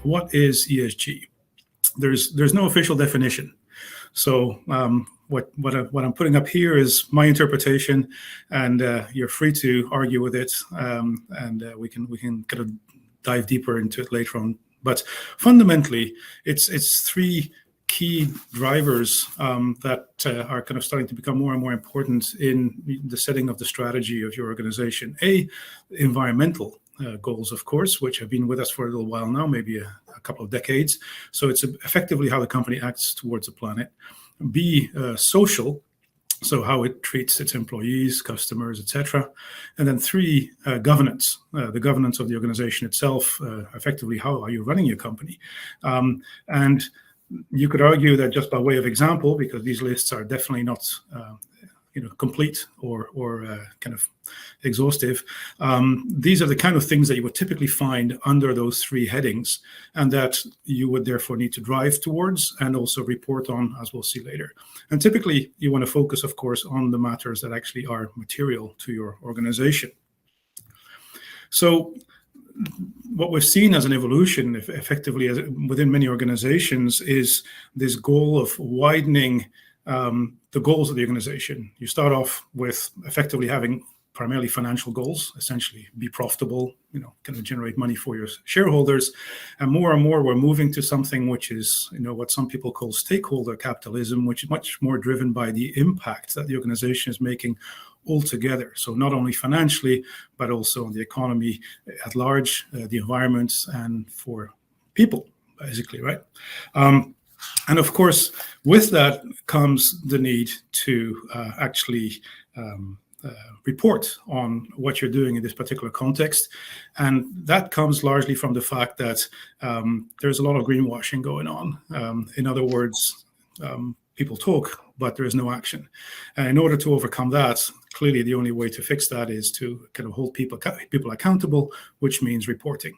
What is ESG? There's no official definition. So what I'm putting up here is my interpretation, and you're free to argue with it, and we can kind of dive deeper into it later on. But fundamentally, it's three key drivers that are kind of starting to become more and more important in the setting of the strategy of your organization. Environmental goals, of course, which have been with us for a little while now, maybe a couple of decades. So it's effectively how the company acts towards the planet. B, social, so how it treats its employees, customers, etc. And then 3, governance, the governance of the organization itself, effectively how are you running your company. And you could argue that just by way of example, because these lists are definitely not complete or kind of exhaustive. These are the kind of things that you would typically find under those 3 headings, and that you would therefore need to drive towards and also report on, as we'll see later. And typically, you want to focus, of course, on the matters that actually are material to your organization. So what we've seen as an evolution, effectively, within many organizations, is this goal of widening the goals of the organization. You start off with effectively having primarily financial goals, essentially be profitable, kind of generate money for your shareholders. And more we're moving to something which is, what some people call stakeholder capitalism, which is much more driven by the impact that the organization is making altogether. So not only financially, but also on the economy at large, the environment, and for people, basically, right? And of course, with that comes the need to actually report on what you're doing in this particular context. And that comes largely from the fact that there's a lot of greenwashing going on. In other words, people talk, but there is no action. And in order to overcome that, clearly the only way to fix that is to kind of hold people accountable, which means reporting.